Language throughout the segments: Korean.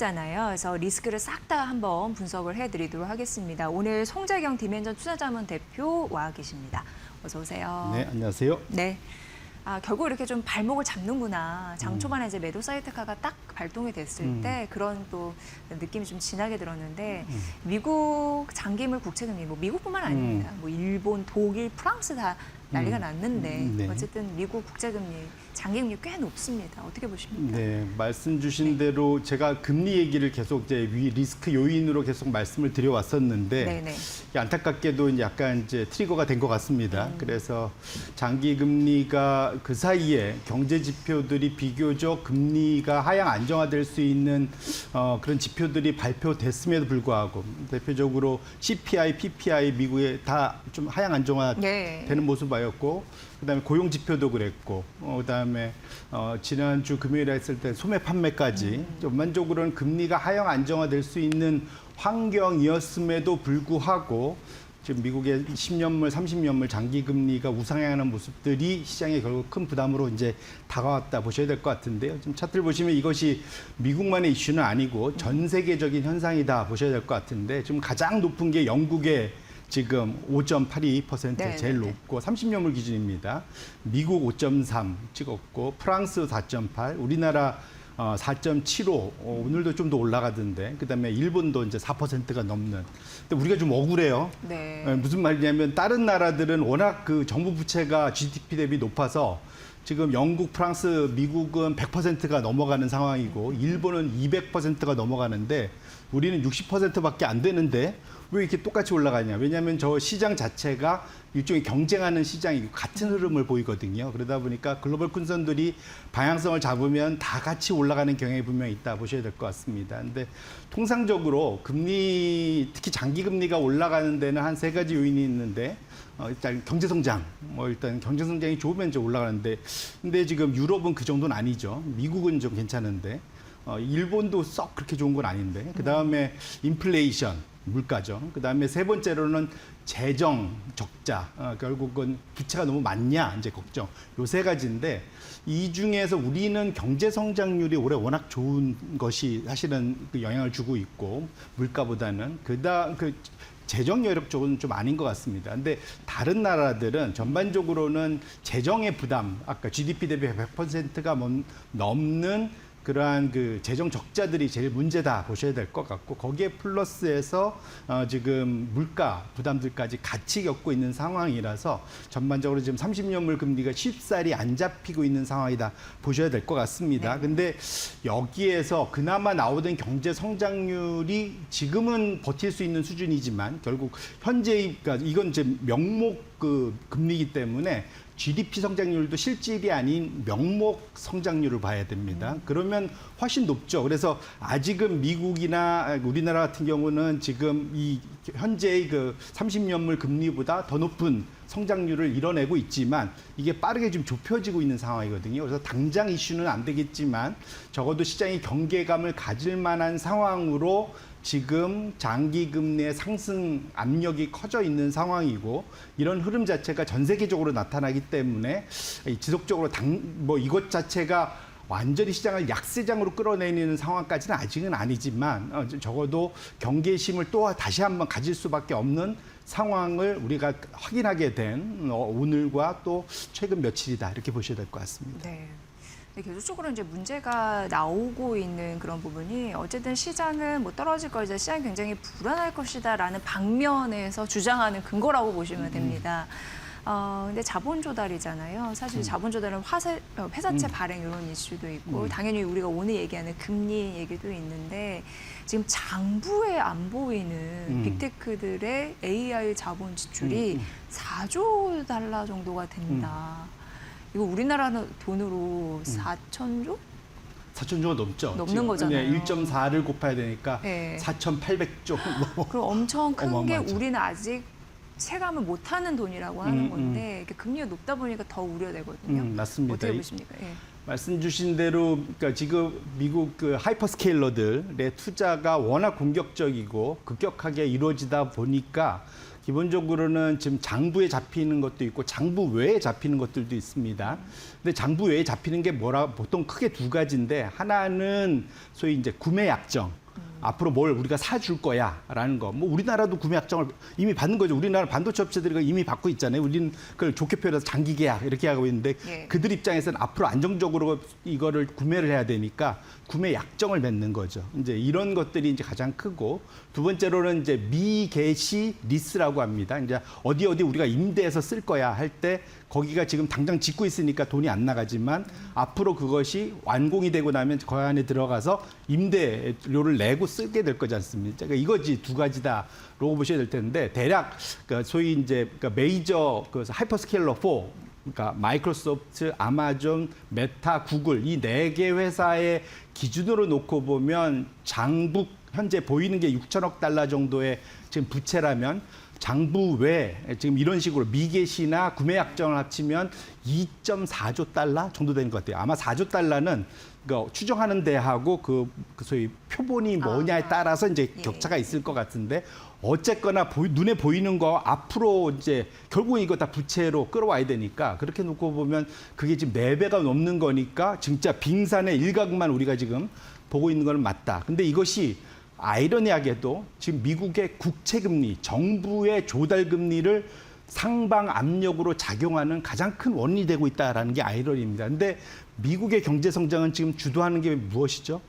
금리잖아요. 그래서 리스크를 싹 다 한번 분석을 해드리도록 하겠습니다. 오늘 송재경 디멘전 투자자문 대표 와 계십니다. 어서 오세요. 네, 안녕하세요. 네. 결국 이렇게 좀 발목을 잡는구나. 장 초반에 이제 매도 사이트카가 딱 발동이 됐을 때 그런 또 느낌이 좀 진하게 들었는데 미국 장기물 국채금리, 뭐 미국뿐만 아닙니다. 뭐 일본, 독일, 프랑스 다 난리가 났는데 네. 어쨌든 미국 국채금리, 장기금리 꽤 높습니다. 어떻게 보십니까? 네, 말씀 주신 대로 제가 금리 얘기를 계속 이제 리스크 요인으로 계속 말씀을 드려왔었는데 네네. 안타깝게도 이제 약간 이제 트리거가 된 것 같습니다. 그래서 장기 금리가 그 사이에 경제 지표들이 비교적 금리가 하향 안정화될 수 있는 그런 지표들이 발표됐음에도 불구하고 대표적으로 CPI, PPI 미국에 다 좀 하향 안정화되는 모습 보였고, 그다음에 고용 지표도 그랬고, 그다음에 지난주 금요일에 했을 때 소매 판매까지 전반적으로는 금리가 하향 안정화될 수 있는 환경이었음에도 불구하고 지금 미국의 10년물, 30년물 장기 금리가 우상향하는 모습들이 시장에 결국 큰 부담으로 이제 다가왔다 보셔야 될 것 같은데요. 지금 차트를 보시면 이것이 미국만의 이슈는 아니고 전 세계적인 현상이다 보셔야 될 것 같은데, 지금 가장 높은 게 영국의 지금 5.82% 제일 높고 30년물 기준입니다. 미국 5.3 찍었고 프랑스 4.8, 우리나라 4.75, 오늘도 좀 더 올라가던데, 그다음에 일본도 이제 4%가 넘는. 근데 우리가 좀 억울해요. 네. 무슨 말이냐면 다른 나라들은 워낙 그 정부 부채가 GDP 대비 높아서 지금 영국, 프랑스, 미국은 100%가 넘어가는 상황이고 일본은 200%가 넘어가는데 우리는 60%밖에 안 되는데 왜 이렇게 똑같이 올라가냐? 왜냐하면 저 시장 자체가 일종의 경쟁하는 시장이고 같은 흐름을 보이거든요. 그러다 보니까 글로벌 큰손들이 방향성을 잡으면 다 같이 올라가는 경향이 분명히 있다 보셔야 될 것 같습니다. 근데 통상적으로 금리, 특히 장기 금리가 올라가는 데는 한 세 가지 요인이 있는데, 일단 경제 성장, 일단 경제 성장이 좋으면 이제 올라가는데, 근데 지금 유럽은 그 정도는 아니죠. 미국은 좀 괜찮은데, 일본도 썩 그렇게 좋은 건 아닌데, 그 다음에 인플레이션, 물가죠. 그 다음에 세 번째로는 재정 적자, 결국은 부채가 너무 많냐 이제 걱정. 요 세 가지인데 이 중에서 우리는 경제 성장률이 올해 워낙 좋은 것이 사실은 그 영향을 주고 있고 물가보다는 그다음 그 재정 여력 쪽은 좀 아닌 것 같습니다. 근데 다른 나라들은 전반적으로는 재정의 부담, 아까 GDP 대비 100%가 넘는 그러한 그 재정 적자들이 제일 문제다 보셔야 될 것 같고, 거기에 플러스해서 지금 물가 부담들까지 같이 겪고 있는 상황이라서 전반적으로 지금 30년물 금리가 쉽사리 안 잡히고 있는 상황이다 보셔야 될 것 같습니다. 근데 여기에서 그나마 나오던 경제 성장률이 지금은 버틸 수 있는 수준이지만 결국 현재, 그러니까 이건 이제 명목 그 금리이기 때문에 GDP 성장률도 실질이 아닌 명목 성장률을 봐야 됩니다. 그러면 훨씬 높죠. 그래서 아직은 미국이나 우리나라 같은 경우는 지금 이 현재의 그 30년물 금리보다 더 높은 성장률을 이뤄내고 있지만 이게 빠르게 좀 좁혀지고 있는 상황이거든요. 그래서 당장 이슈는 안 되겠지만 적어도 시장이 경계감을 가질 만한 상황으로 지금 장기 금리의 상승 압력이 커져 있는 상황이고, 이런 흐름 자체가 전 세계적으로 나타나기 때문에 지속적으로 이것 자체가 완전히 시장을 약세장으로 끌어내리는 상황까지는 아직은 아니지만 적어도 경계심을 또 다시 한번 가질 수밖에 없는 상황을 우리가 확인하게 된 오늘과 또 최근 며칠이다 이렇게 보셔야 될 것 같습니다. 네. 계속적으로 이제 문제가 나오고 있는 그런 부분이 어쨌든 시장은 뭐 떨어질 것이다, 시장이 굉장히 불안할 것이다라는 방면에서 주장하는 근거라고 보시면 됩니다. 근데 자본 조달이잖아요. 사실 자본 조달은 회사채 발행 이런 이슈도 있고 당연히 우리가 오늘 얘기하는 금리 얘기도 있는데 지금 장부에 안 보이는 빅테크들의 AI 자본 지출이 4조 달러 정도가 된다. 이거 우리나라 돈으로 4천조? 4천조가 넘죠. 넘는 거잖아요. 1.4를 곱해야 되니까 네. 4,800조. 그럼 엄청 큰 게 어마어마하죠. 우리는 아직 체감을 못하는 돈이라고 하는 건데 이렇게 금리가 높다 보니까 더 우려되거든요. 맞습니다. 어떻게 보십니까? 예. 말씀 주신 대로 그러니까 지금 미국 그 하이퍼스케일러들의 투자가 워낙 공격적이고 급격하게 이루어지다 보니까 기본적으로는 지금 장부에 잡히는 것도 있고 장부 외에 잡히는 것들도 있습니다. 근데 장부 외에 잡히는 게 보통 크게 두 가지인데 하나는 소위 이제 구매 약정. 앞으로 뭘 우리가 사줄 거야라는 거. 뭐 우리나라도 구매 약정을 이미 받는 거죠. 우리나라 반도체 업체들이 이미 받고 있잖아요. 우리는 그걸 좋게 표현해서 장기 계약 이렇게 하고 있는데 예. 그들 입장에서는 앞으로 안정적으로 이거를 구매를 해야 되니까 구매 약정을 맺는 거죠. 이제 이런 것들이 이제 가장 크고 두 번째로는 이제 미개시 리스라고 합니다. 이제 어디 우리가 임대해서 쓸 거야 할 때 거기가 지금 당장 짓고 있으니까 돈이 안 나가지만 앞으로 그것이 완공이 되고 나면 그 안에 들어가서 임대료를 내고 쓰게 될 거지 않습니까? 그러니까 이거지 두 가지다라고 보셔야 될 텐데 대략 그러니까 소위 이제 그러니까 메이저 그 하이퍼스케일러 4 그러니까 마이크로소프트, 아마존, 메타, 구글 이 네 개 회사의 기준으로 놓고 보면 장부 현재 보이는 게 6천억 달러 정도의 지금 부채라면 장부 외 지금 이런 식으로 미개시나 구매 약정을 합치면 2.4조 달러 정도 되는 것 같아요. 아마 4조 달러는 그 추정하는 데하고 그 소위 표본이 뭐냐에 따라서 이제 격차가 있을 것 같은데 어쨌거나 눈에 보이는 거 앞으로 이제 결국 이거 다 부채로 끌어와야 되니까 그렇게 놓고 보면 그게 지금 4배가 넘는 거니까 진짜 빙산의 일각만 우리가 지금 보고 있는 건 맞다. 근데 이것이 아이러니하게도 지금 미국의 국채금리, 정부의 조달금리를 상방 압력으로 작용하는 가장 큰 원인이 되고 있다는 게 아이러니입니다. 근데 미국의 경제 성장은 지금 주도하는 게 무엇이죠?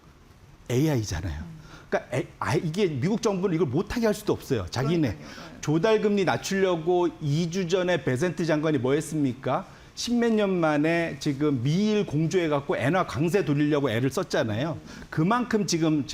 AI잖아요. 그러니까 이게 미국 정부는 이걸 못하게 할 수도 없어요. 자기네 조달금리 낮추려고 2주 전에 베센트 장관이 뭐 했습니까? 십몇 년 만에 지금 미일 공조해갖고 엔화 강세 돌리려고 애를 썼잖아요. 그만큼 지금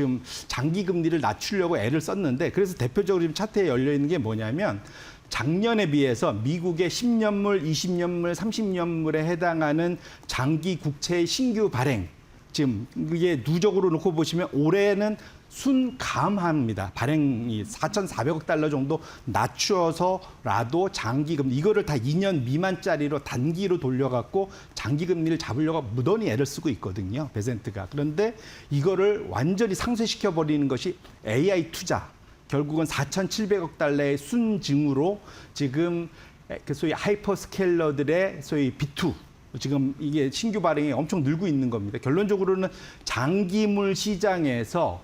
장기 금리를 낮추려고 애를 썼는데 그래서 대표적으로 지금 차트에 열려 있는 게 뭐냐면 작년에 비해서 미국의 10년물, 20년물, 30년물에 해당하는 장기 국채의 신규 발행 지금 이게 누적으로 놓고 보시면 올해는 순감합니다. 발행이 4,400억 달러 정도 낮추어서라도 장기금리 이거를 다 2년 미만짜리로 단기로 돌려갖고 장기금리를 잡으려고 무던히 애를 쓰고 있거든요. 베센트가. 그런데 이거를 완전히 상쇄시켜 버리는 것이 AI 투자. 결국은 4,700억 달러의 순증으로 지금 그 소위 하이퍼스케일러들의 소위 B2 지금 이게 신규 발행이 엄청 늘고 있는 겁니다. 결론적으로는 장기물 시장에서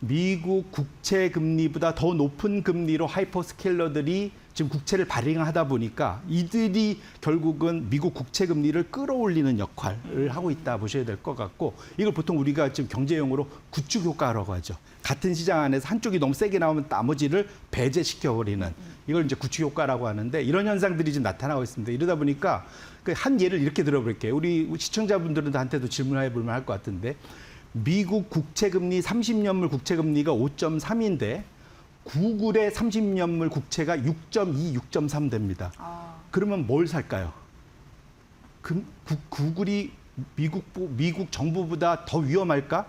미국 국채 금리보다 더 높은 금리로 하이퍼스케일러들이 지금 국채를 발행하다 보니까 이들이 결국은 미국 국채 금리를 끌어올리는 역할을 하고 있다 보셔야 될 것 같고 이걸 보통 우리가 지금 경제용어로 구축 효과라고 하죠. 같은 시장 안에서 한쪽이 너무 세게 나오면 나머지를 배제시켜 버리는 이걸 이제 구축 효과라고 하는데 이런 현상들이 지금 나타나고 있습니다. 이러다 보니까 한 예를 이렇게 들어볼게요. 우리 시청자분들한테도 질문해 볼 만할 것 같은데 미국 국채금리 30년물 국채금리가 5.3인데 구글의 30년물 국채가 6.2, 6.3 됩니다. 그러면 뭘 살까요? 구글이 미국 정부보다 더 위험할까?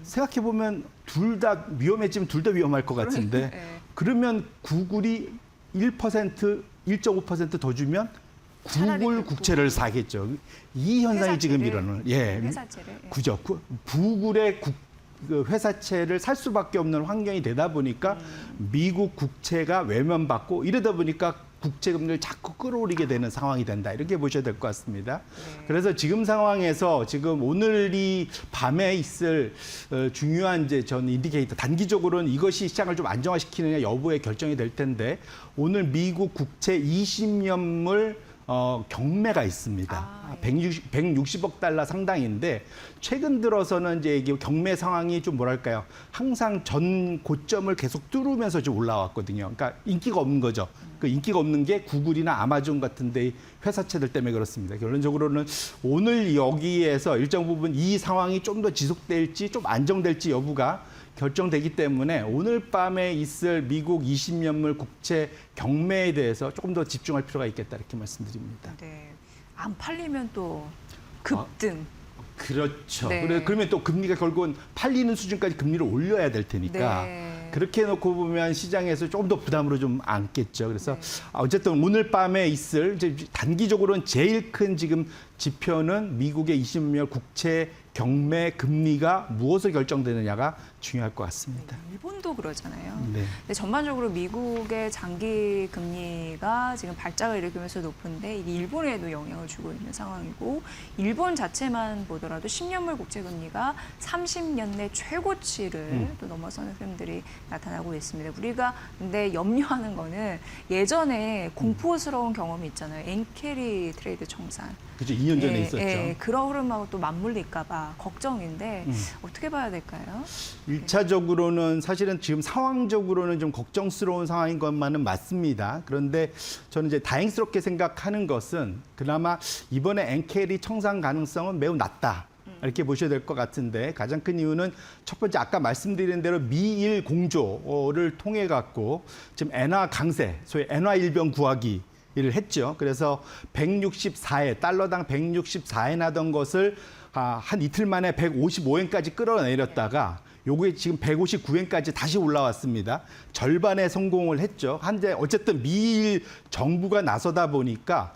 생각해 보면 둘 다 위험해지면 둘 다 위험할 것 같은데 그러면 구글이 1%, 1.5% 더 주면 구글 국채를 사겠죠. 이 현상이 지금 일어나는 회사채를 그죠. 구글의 그 회사채를 살 수밖에 없는 환경이 되다 보니까 미국 국채가 외면받고 이러다 보니까 국채 금리를 자꾸 끌어올리게 되는 상황이 된다. 이렇게 보셔야 될 것 같습니다. 그래서 지금 상황에서 지금 오늘 이 밤에 있을 중요한 이제 전 인디케이터 단기적으로는 이것이 시장을 좀 안정화시키느냐 여부에 결정이 될 텐데 오늘 미국 국채 20년물 경매가 있습니다. 160억 달러 상당인데 최근 들어서는 이제 이게 경매 상황이 좀 뭐랄까요? 항상 전 고점을 계속 뚫으면서 좀 올라왔거든요. 그러니까 인기가 없는 거죠. 그 인기가 없는 게 구글이나 아마존 같은 데 회사채들 때문에 그렇습니다. 결론적으로는 오늘 여기에서 일정 부분 이 상황이 좀 더 지속될지 좀 안정될지 여부가 결정되기 때문에 오늘 밤에 있을 미국 20년물 국채 경매에 대해서 조금 더 집중할 필요가 있겠다 이렇게 말씀드립니다. 네. 안 팔리면 또 급등. 그렇죠. 네. 그러면 또 금리가 결국은 팔리는 수준까지 금리를 올려야 될 테니까 그렇게 해놓고 보면 시장에서 조금 더 부담으로 좀 안겠죠. 그래서 어쨌든 오늘 밤에 있을 이제 단기적으로는 제일 큰 지금 지표는 미국의 20년 국채 경매 금리가 무엇을 결정되느냐가 중요할 것 같습니다. 일본도 그러잖아요. 네. 근데 전반적으로 미국의 장기 금리가 지금 발작을 일으키면서 높은데 이게 일본에도 영향을 주고 있는 상황이고 일본 자체만 보더라도 10년물 국채 금리가 30년 내 최고치를 또 넘어서는 흐름들이 나타나고 있습니다. 우리가 근데 염려하는 거는 예전에 공포스러운 경험이 있잖아요. 엔캐리 트레이드 청산. 그렇죠. 2년 전에 있었죠. 그런 흐름하고 또 맞물릴까 봐 걱정인데 어떻게 봐야 될까요? 1차적으로는 사실은 지금 상황적으로는 좀 걱정스러운 상황인 것만은 맞습니다. 그런데 저는 이제 다행스럽게 생각하는 것은 그나마 이번에 엔캐리 청산 가능성은 매우 낮다. 이렇게 보셔야 될 것 같은데 가장 큰 이유는 첫 번째 아까 말씀드린 대로 미일 공조를 통해 갖고 지금 엔화 강세, 소위 엔화 일병 구하기 를 했죠. 그래서 164엔, 달러당 164엔 하던 것을 한 이틀 만에 155엔까지 끌어내렸다가 요게 지금 159엔까지 다시 올라왔습니다. 절반의 성공을 했죠. 한데 어쨌든 미일 정부가 나서다 보니까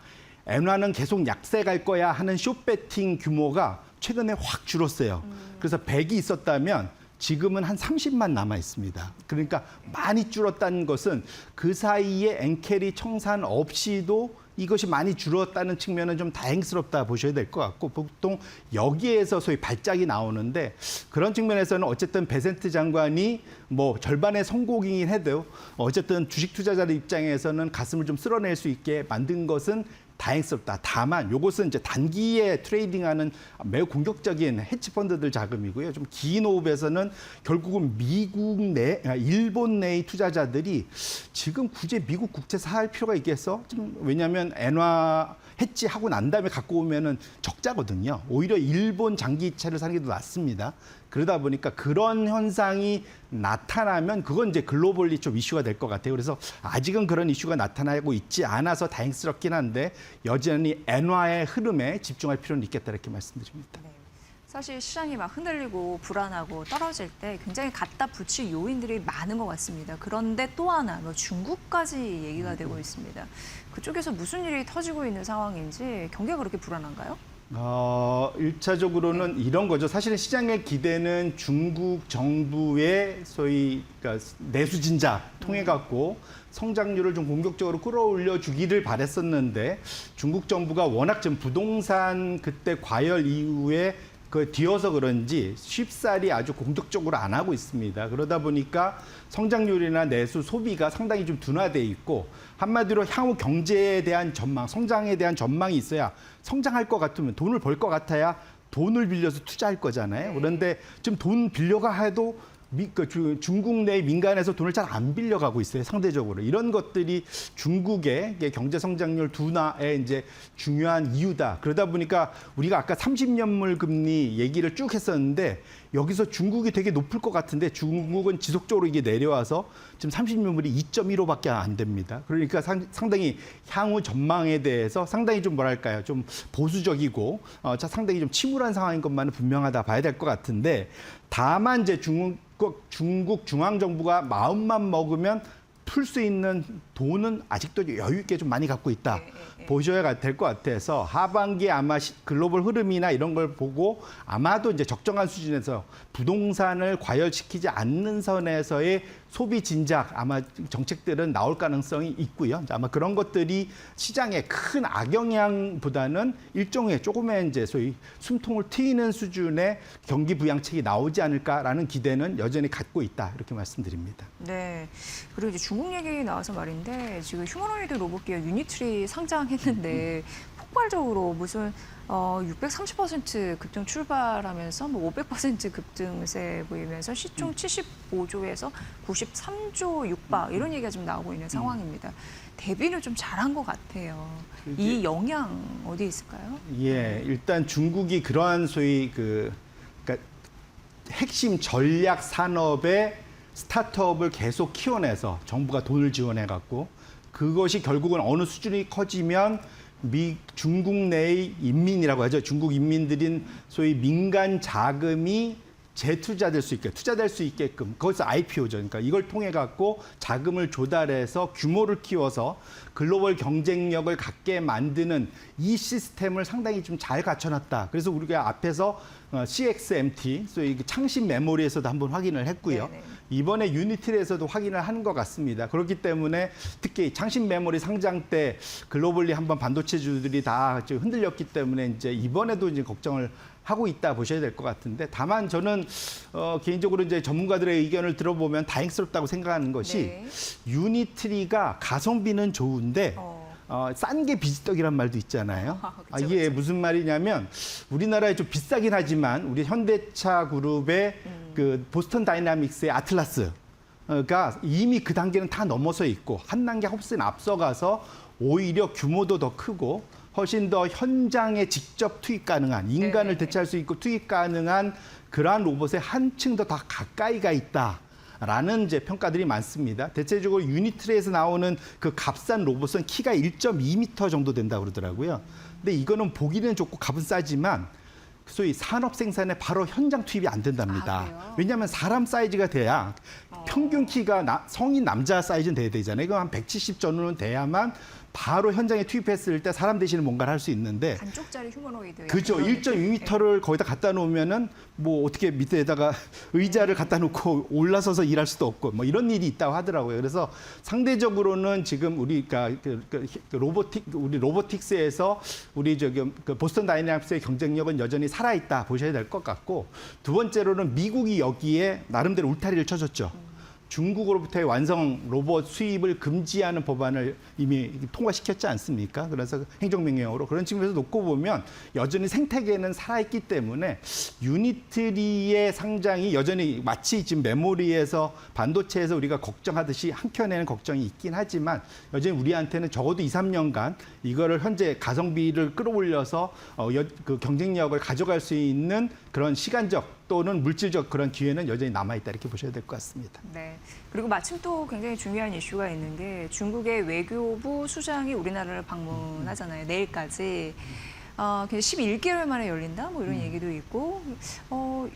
엔화는 계속 약세 갈 거야 하는 숏배팅 규모가 최근에 확 줄었어요. 그래서 100이 있었다면 지금은 한 30만 남아 있습니다. 그러니까 많이 줄었다는 것은 그 사이에 엔캐리 청산 없이도 이것이 많이 줄었다는 측면은 좀 다행스럽다 보셔야 될 것 같고 보통 여기에서 소위 발작이 나오는데 그런 측면에서는 어쨌든 베센트 장관이 뭐 절반의 성공이긴 해도 어쨌든 주식 투자자들 입장에서는 가슴을 좀 쓸어낼 수 있게 만든 것은 다행스럽다. 다만 이것은 이제 단기에 트레이딩하는 매우 공격적인 헤지 펀드들 자금이고요. 좀 긴 호흡에서는 결국은 일본 내의 투자자들이 지금 굳이 미국 국채 살 필요가 있겠어? 좀 왜냐하면 엔화 해지하고 난 다음에 갖고 오면은 적자거든요. 오히려 일본 장기채를 사는 게 더 낫습니다. 그러다 보니까 그런 현상이 나타나면 그건 이제 글로벌리 좀 이슈가 될 것 같아요. 그래서 아직은 그런 이슈가 나타나고 있지 않아서 다행스럽긴 한데 여전히 엔화의 흐름에 집중할 필요는 있겠다 이렇게 말씀드립니다. 네. 사실 시장이 막 흔들리고 불안하고 떨어질 때 굉장히 갖다 붙일 요인들이 많은 것 같습니다. 그런데 또 하나 뭐 중국까지 얘기가 되고 있습니다. 그쪽에서 무슨 일이 터지고 있는 상황인지 경기가 그렇게 불안한가요? 1차적으로는 이런 거죠. 사실은 시장의 기대는 중국 정부의 소위 그러니까 내수 진작 통해 갖고 성장률을 좀 공격적으로 끌어올려 주기를 바랬었는데 중국 정부가 워낙 좀 부동산 그때 과열 이후에 그 뒤어서 그런지 쉽사리 아주 공격적으로 안 하고 있습니다. 그러다 보니까 성장률이나 내수 소비가 상당히 좀 둔화돼 있고 한마디로 향후 경제에 대한 전망, 성장에 대한 전망이 있어야 성장할 것 같으면 돈을 벌 것 같아야 돈을 빌려서 투자할 거잖아요. 그런데 지금 돈 빌려가 해도 중국 내 민간에서 돈을 잘 안 빌려가고 있어요. 상대적으로 이런 것들이 중국의 경제 성장률 둔화의 이제 중요한 이유다. 그러다 보니까 우리가 아까 30년물 금리 얘기를 쭉 했었는데 여기서 중국이 되게 높을 것 같은데 중국은 지속적으로 이게 내려와서 지금 30년물이 2.15밖에 안 됩니다. 그러니까 상당히 향후 전망에 대해서 상당히 좀 뭐랄까요, 좀 보수적이고 상당히 좀 침울한 상황인 것만은 분명하다 봐야 될 것 같은데 다만 이제 중국 중앙정부가 마음만 먹으면 풀 수 있는 돈은 아직도 여유 있게 좀 많이 갖고 있다. 보셔야 될 것 같아서 하반기에 아마 글로벌 흐름이나 이런 걸 보고 아마도 이제 적정한 수준에서 부동산을 과열시키지 않는 선에서의 소비 진작 아마 정책들은 나올 가능성이 있고요. 아마 그런 것들이 시장에 큰 악영향보다는 일종의 조금의 이제 소위 숨통을 트이는 수준의 경기 부양책이 나오지 않을까라는 기대는 여전히 갖고 있다. 이렇게 말씀드립니다. 네. 그리고 이제 중국 얘기 나와서 말인데 지금 휴머노이드 로봇 기업 유니트리 상장했는데 폭발적으로 무슨 630% 급등 출발하면서 뭐 500% 급등세 보이면서 시총 75조에서 93조 육박 이런 얘기가 좀 나오고 있는 상황입니다. 대비를 좀 잘한 것 같아요. 이 영향 어디 있을까요? 예, 일단 중국이 그러한 소위 그러니까 핵심 전략 산업의 스타트업을 계속 키워내서 정부가 돈을 지원해 갖고 그것이 결국은 어느 수준이 커지면 중국 내의 인민이라고 하죠. 중국 인민들인 소위 민간 자금이 재투자될 수 있게 투자될 수 있게끔 거기서 IPO죠. 그러니까 이걸 통해 갖고 자금을 조달해서 규모를 키워서 글로벌 경쟁력을 갖게 만드는 이 시스템을 상당히 좀 잘 갖춰놨다. 그래서 우리가 앞에서 CXMT, 소위 창신 메모리에서도 한번 확인을 했고요. 네네. 이번에 유니틀에서도 확인을 한 것 같습니다. 그렇기 때문에 특히 창신 메모리 상장 때 글로벌리 한번 반도체주들이 다 흔들렸기 때문에 이제 이번에도 이제 걱정을 하고 있다 보셔야 될 것 같은데, 다만 저는 개인적으로 이제 전문가들의 의견을 들어보면 다행스럽다고 생각하는 것이 네. 유니트리가 가성비는 좋은데 싼 게 비지떡이란 말도 있잖아요. 그쵸, 이게 그쵸. 무슨 말이냐면 우리나라에 좀 비싸긴 하지만 우리 현대차 그룹의 그 보스턴 다이나믹스의 아틀라스가 이미 그 단계는 다 넘어서 있고 한 단계 훨씬 앞서가서 오히려 규모도 더 크고 훨씬 더 현장에 직접 투입 가능한 인간을 네네. 대체할 수 있고 투입 가능한 그러한 로봇에 한층 더 가까이가 있다. 라는 이제 평가들이 많습니다. 대체적으로 유니트리에서 나오는 그 값싼 로봇은 키가 1.2m 정도 된다고 그러더라고요. 근데 이거는 보기는 좋고 값은 싸지만 소위 산업 생산에 바로 현장 투입이 안 된답니다. 그래요? 왜냐하면 사람 사이즈가 돼야 평균 키가 성인 남자 사이즈는 돼야 되잖아요. 이거 한 170 전후는 돼야만 바로 현장에 투입했을 때 사람 대신에 뭔가를 할 수 있는데 반쪽짜리 휴머노이드. 그죠. 1.2m를 거기다 갖다 놓으면은 뭐 어떻게 밑에다가 의자를 갖다 놓고 올라서서 일할 수도 없고 뭐 이런 일이 있다고 하더라고요. 그래서 상대적으로는 지금 우리가 우리 로보틱스에서 우리 그 보스턴 다이내믹스의 경쟁력은 여전히 살아 있다 보셔야 될 것 같고, 두 번째로는 미국이 여기에 나름대로 울타리를 쳐줬죠. 중국으로부터의 완성 로봇 수입을 금지하는 법안을 이미 통과시켰지 않습니까? 그래서 행정명령으로 그런 측면에서 놓고 보면 여전히 생태계는 살아있기 때문에 유니트리의 상장이 여전히 마치 지금 메모리에서 반도체에서 우리가 걱정하듯이 한켠에는 걱정이 있긴 하지만 여전히 우리한테는 적어도 2, 3년간 이거를 현재 가성비를 끌어올려서 그 경쟁력을 가져갈 수 있는 그런 시간적 또는 물질적 그런 기회는 여전히 남아있다 이렇게 보셔야 될 것 같습니다. 네. 그리고 마침 또 굉장히 중요한 이슈가 있는 게 중국의 외교부 수장이 우리나라를 방문하잖아요. 내일까지. 11개월 만에 열린다? 뭐 이런 얘기도 있고,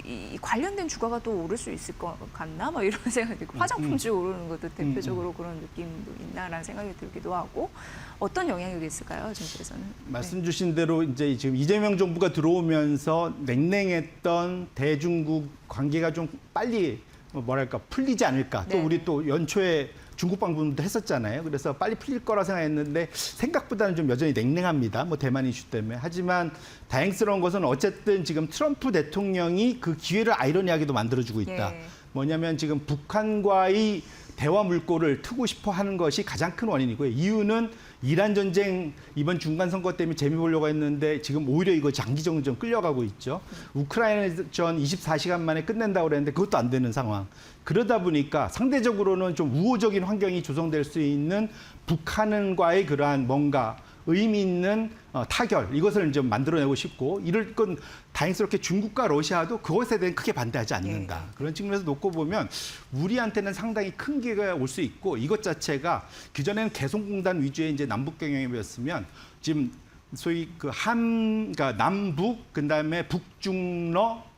이 관련된 주가가 또 오를 수 있을 것 같나? 뭐 이런 생각이 들고, 화장품주 오르는 것도 대표적으로 그런 느낌도 있나라는 생각이 들기도 하고, 어떤 영향력이 있을까요, 정치에서는? 말씀 주신 대로 이제 지금 이재명 정부가 들어오면서 냉랭했던 대중국 관계가 좀 빨리 뭐랄까 풀리지 않을까. 또 네. 우리 또 연초에 중국 방문도 했었잖아요. 그래서 빨리 풀릴 거라 생각했는데 생각보다는 좀 여전히 냉랭합니다. 뭐 대만 이슈 때문에. 하지만 다행스러운 것은 어쨌든 지금 트럼프 대통령이 그 기회를 아이러니하게도 만들어주고 있다. 예. 뭐냐면 지금 북한과의 대화 물꼬를 트고 싶어 하는 것이 가장 큰 원인이고요. 이유는 이란 전쟁 이번 중간 선거 때문에 재미 보려고 했는데 지금 오히려 이거 장기적으로 좀 끌려가고 있죠. 우크라이나전 24시간 만에 끝낸다고 그랬는데 그것도 안 되는 상황. 그러다 보니까 상대적으로는 좀 우호적인 환경이 조성될 수 있는 북한과의 그러한 뭔가 의미 있는 타결, 이것을 좀 만들어내고 싶고, 이럴 건 다행스럽게 중국과 러시아도 그것에 대해 크게 반대하지 않는다. 그런 측면에서 놓고 보면 우리한테는 상당히 큰 기회가 올 수 있고, 이것 자체가 그전에는 개성공단 위주의 이제 남북 경영이었으면 지금 소위 그러니까 남북, 그다음에 북중러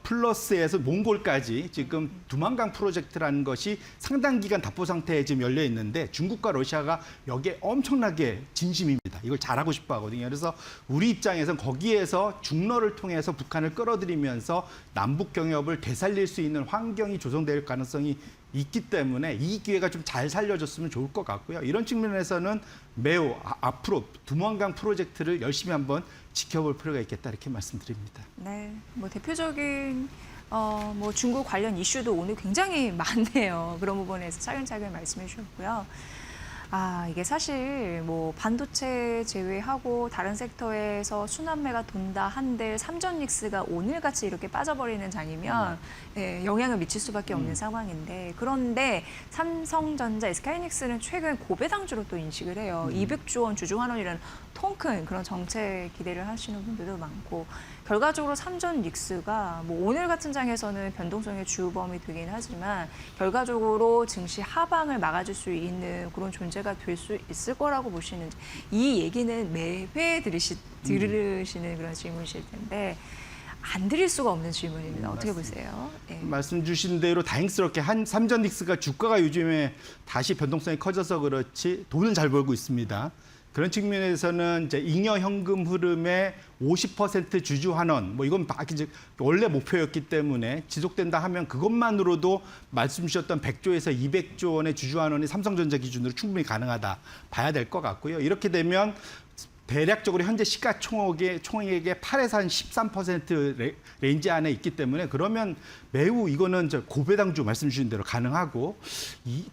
플러스에서 몽골까지 지금 두만강 프로젝트라는 것이 상당 기간 답보 상태에 지금 열려 있는데 중국과 러시아가 여기에 엄청나게 진심입니다. 이걸 잘하고 싶어 하거든요. 그래서 우리 입장에서는 거기에서 중러를 통해서 북한을 끌어들이면서 남북 경협을 되살릴 수 있는 환경이 조성될 가능성이 있기 때문에 이 기회가 좀 잘 살려줬으면 좋을 것 같고요. 이런 측면에서는 매우 앞으로 두만강 프로젝트를 열심히 한번 지켜볼 필요가 있겠다 이렇게 말씀드립니다. 네, 뭐 대표적인 뭐 중국 관련 이슈도 오늘 굉장히 많네요. 그런 부분에서 차근차근 말씀해 주셨고요. 이게 사실 뭐 반도체 제외하고 다른 섹터에서 순환매가 돈다 한들 삼전닉스가 오늘같이 이렇게 빠져버리는 장이면 영향을 미칠 수밖에 없는 상황인데, 그런데 삼성전자, SK하이닉스는 최근 고배당주로 또 인식을 해요. 200조 원 주주 환원이라는 통큰 그런 정책 기대를 하시는 분들도 많고, 결과적으로 삼전닉스가 뭐 오늘 같은 장에서는 변동성의 주범이 되긴 하지만 결과적으로 증시 하방을 막아줄 수 있는 그런 존재가 될 수 있을 거라고 보시는지, 이 얘기는 매회 들으시는 그런 질문이실 텐데 안 드릴 수가 없는 질문입니다. 어떻게 맞습니다. 보세요? 예. 말씀 주신 대로 다행스럽게 삼전 닉스가 주가가 요즘에 다시 변동성이 커져서 그렇지 돈은 잘 벌고 있습니다. 그런 측면에서는 이제 잉여 현금 흐름의 50% 주주 환원, 뭐 이건 이제 원래 목표였기 때문에 지속된다 하면 그것만으로도 말씀 주셨던 100조에서 200조 원의 주주 환원이 삼성전자 기준으로 충분히 가능하다 봐야 될 것 같고요. 이렇게 되면 대략적으로 현재 시가총액의 8에서 한 13% 레인지 안에 있기 때문에 그러면 매우 이거는 고배당주 말씀 주신 대로 가능하고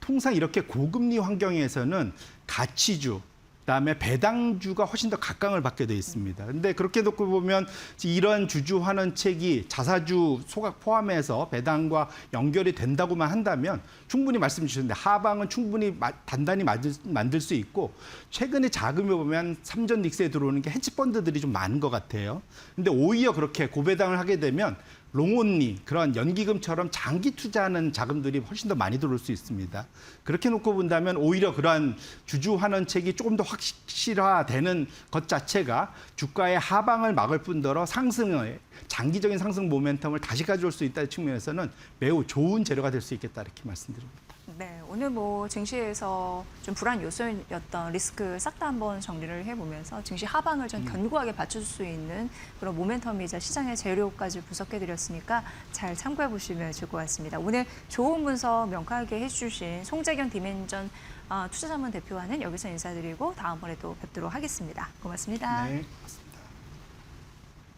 통상 이렇게 고금리 환경에서는 가치주 그다음에 배당주가 훨씬 더 각광을 받게 돼 있습니다. 근데 그렇게 놓고 보면 이런 주주 환원책이 자사주 소각 포함해서 배당과 연결이 된다고만 한다면 충분히 말씀 주셨는데 하방은 충분히 단단히 만들 수 있고 최근에 자금이 보면 삼전 닉스에 들어오는 게 헤지펀드들이 좀 많은 것 같아요. 근데 오히려 그렇게 고배당을 하게 되면 롱온리 그런 연기금처럼 장기 투자하는 자금들이 훨씬 더 많이 들어올 수 있습니다. 그렇게 놓고 본다면 오히려 그러한 주주 환원책이 조금 더 확실화되는 것 자체가 주가의 하방을 막을 뿐더러 상승을 장기적인 상승 모멘텀을 다시 가져올 수 있다는 측면에서는 매우 좋은 재료가 될 수 있겠다 이렇게 말씀드립니다. 네, 오늘 뭐 증시에서 좀 불안 요소였던 리스크 싹 다 한번 정리를 해보면서 증시 하방을 좀 견고하게 받칠 수 있는 그런 모멘텀이자 시장의 재료까지 분석해드렸으니까 잘 참고해 보시면 좋을 것 같습니다. 오늘 좋은 분석 명쾌하게 해주신 송재경 디멘전 투자자문 대표와는 여기서 인사드리고 다음번에 또 뵙도록 하겠습니다. 고맙습니다. 네.